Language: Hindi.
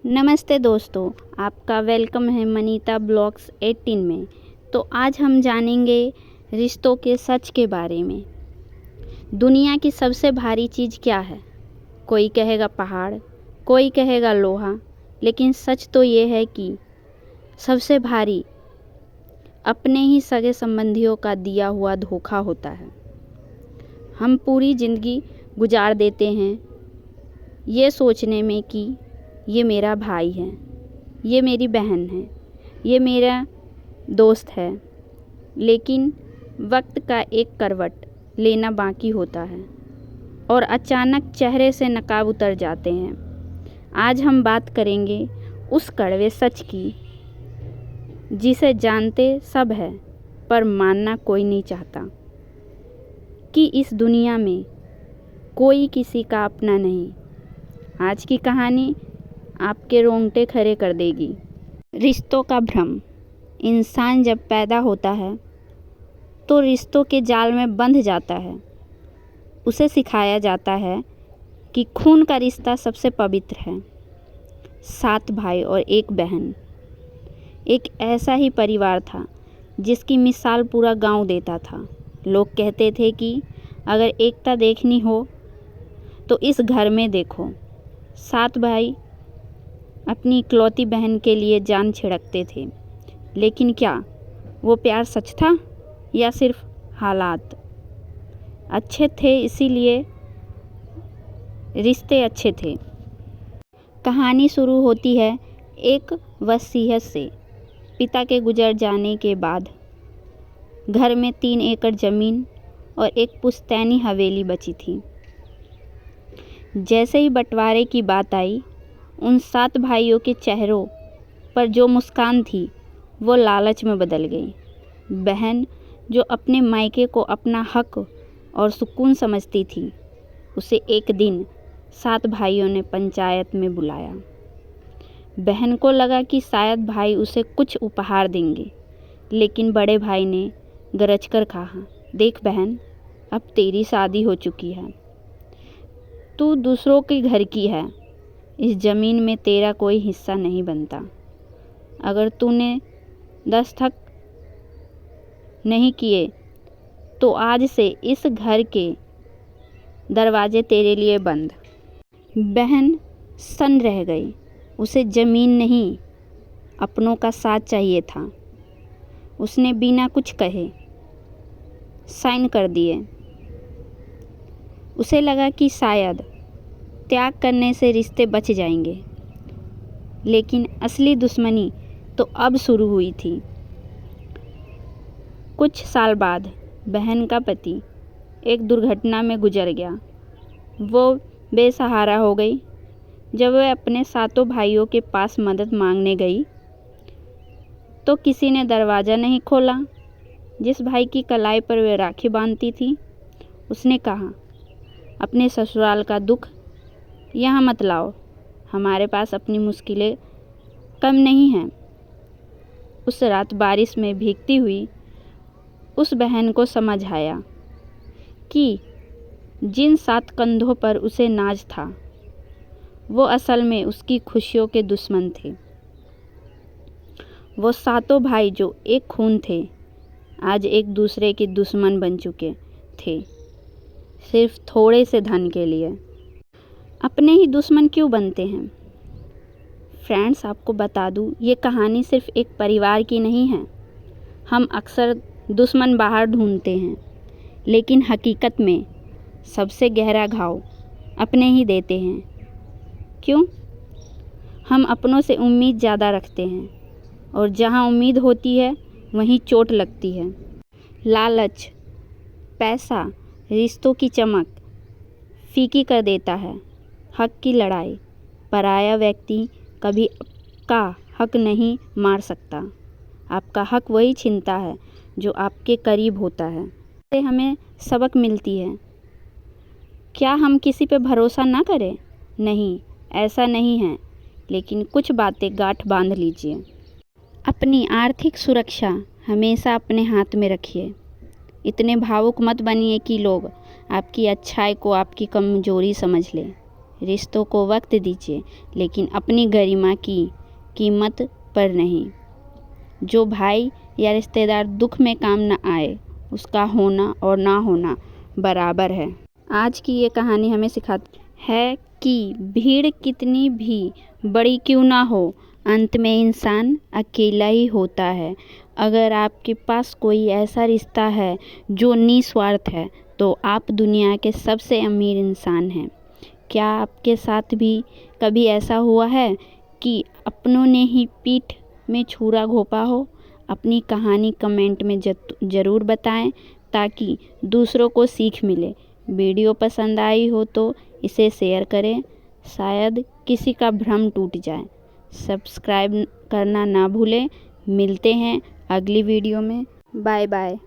नमस्ते दोस्तों, आपका वेलकम है मनीता ब्लॉग्स 18 में। तो आज हम जानेंगे रिश्तों के सच के बारे में। दुनिया की सबसे भारी चीज़ क्या है? कोई कहेगा पहाड़, कोई कहेगा लोहा, लेकिन सच तो ये है कि सबसे भारी अपने ही सगे संबंधियों का दिया हुआ धोखा होता है। हम पूरी ज़िंदगी गुजार देते हैं ये सोचने में कि ये मेरा भाई है, ये मेरी बहन है, ये मेरा दोस्त है, लेकिन वक्त का एक करवट लेना बाकी होता है और अचानक चेहरे से नकाब उतर जाते हैं। आज हम बात करेंगे उस कड़वे सच की जिसे जानते सब है पर मानना कोई नहीं चाहता, कि इस दुनिया में कोई किसी का अपना नहीं। आज की कहानी आपके रोंगटे खड़े कर देगी। रिश्तों का भ्रम। इंसान जब पैदा होता है तो रिश्तों के जाल में बंध जाता है। उसे सिखाया जाता है कि खून का रिश्ता सबसे पवित्र है। 7 भाई और 1 बहन। एक ऐसा ही परिवार था जिसकी मिसाल पूरा गांव देता था। लोग कहते थे कि अगर एकता देखनी हो तो इस घर में देखो। 7 भाई अपनी इकलौती बहन के लिए जान छिड़कते थे, लेकिन क्या वो प्यार सच था या सिर्फ हालात अच्छे थे इसीलिए रिश्ते अच्छे थे? कहानी शुरू होती है एक वसीयत से। पिता के गुजर जाने के बाद घर में 3 एकड़ ज़मीन और एक पुश्तैनी हवेली बची थी। जैसे ही बंटवारे की बात आई, उन 7 भाइयों के चेहरों पर जो मुस्कान थी वो लालच में बदल गई। बहन जो अपने मायके को अपना हक और सुकून समझती थी, उसे एक दिन 7 भाइयों ने पंचायत में बुलाया। बहन को लगा कि शायद भाई उसे कुछ उपहार देंगे, लेकिन बड़े भाई ने गरज कर कहा, देख बहन, अब तेरी शादी हो चुकी है, तू दूसरों के घर की है, इस ज़मीन में तेरा कोई हिस्सा नहीं बनता। अगर तूने दस्तखत नहीं किए तो आज से इस घर के दरवाजे तेरे लिए बंद। बहन सन्न रह गई। उसे ज़मीन नहीं, अपनों का साथ चाहिए था। उसने बिना कुछ कहे साइन कर दिए। उसे लगा कि शायद त्याग करने से रिश्ते बच जाएंगे, लेकिन असली दुश्मनी तो अब शुरू हुई थी। कुछ साल बाद बहन का पति एक दुर्घटना में गुजर गया। वो बेसहारा हो गई। जब वह अपने 7 भाइयों के पास मदद मांगने गई तो किसी ने दरवाज़ा नहीं खोला। जिस भाई की कलाई पर वह राखी बांधती थी, उसने कहा, अपने ससुराल का दुख यहाँ मत लाओ, हमारे पास अपनी मुश्किलें कम नहीं हैं। उस रात बारिश में भीगती हुई उस बहन को समझ आया कि जिन 7 कंधों पर उसे नाज था, वो असल में उसकी खुशियों के दुश्मन थे। वो 7 भाई जो एक खून थे, आज एक दूसरे के दुश्मन बन चुके थे, सिर्फ थोड़े से धन के लिए। अपने ही दुश्मन क्यों बनते हैं? फ्रेंड्स, आपको बता दूं, ये कहानी सिर्फ एक परिवार की नहीं है। हम अक्सर दुश्मन बाहर ढूंढते हैं, लेकिन हकीकत में सबसे गहरा घाव अपने ही देते हैं। क्यों? हम अपनों से उम्मीद ज़्यादा रखते हैं और जहाँ उम्मीद होती है वहीं चोट लगती है। लालच, पैसा रिश्तों की चमक फीकी कर देता है। हक की लड़ाई। पराया व्यक्ति कभी आपका हक नहीं मार सकता। आपका हक वही छीनता है जो आपके करीब होता है। इससे हमें सबक मिलती है। क्या हम किसी पे भरोसा ना करें? नहीं, ऐसा नहीं है, लेकिन कुछ बातें गांठ बांध लीजिए। अपनी आर्थिक सुरक्षा हमेशा अपने हाथ में रखिए। इतने भावुक मत बनिए कि लोग आपकी अच्छाई को आपकी कमजोरी समझ लें। रिश्तों को वक्त दीजिए, लेकिन अपनी गरिमा की कीमत पर नहीं। जो भाई या रिश्तेदार दुख में काम न आए, उसका होना और ना होना बराबर है। आज की ये कहानी हमें सिखाती है कि भीड़ कितनी भी बड़ी क्यों ना हो, अंत में इंसान अकेला ही होता है। अगर आपके पास कोई ऐसा रिश्ता है जो निस्वार्थ है, तो आप दुनिया के सबसे अमीर इंसान हैं। क्या आपके साथ भी कभी ऐसा हुआ है कि अपनों ने ही पीठ में छुरा घोंपा हो? अपनी कहानी कमेंट में ज़रूर बताएं, ताकि दूसरों को सीख मिले। वीडियो पसंद आई हो तो इसे शेयर करें, शायद किसी का भ्रम टूट जाए। सब्सक्राइब करना ना भूलें। मिलते हैं अगली वीडियो में। Bye bye.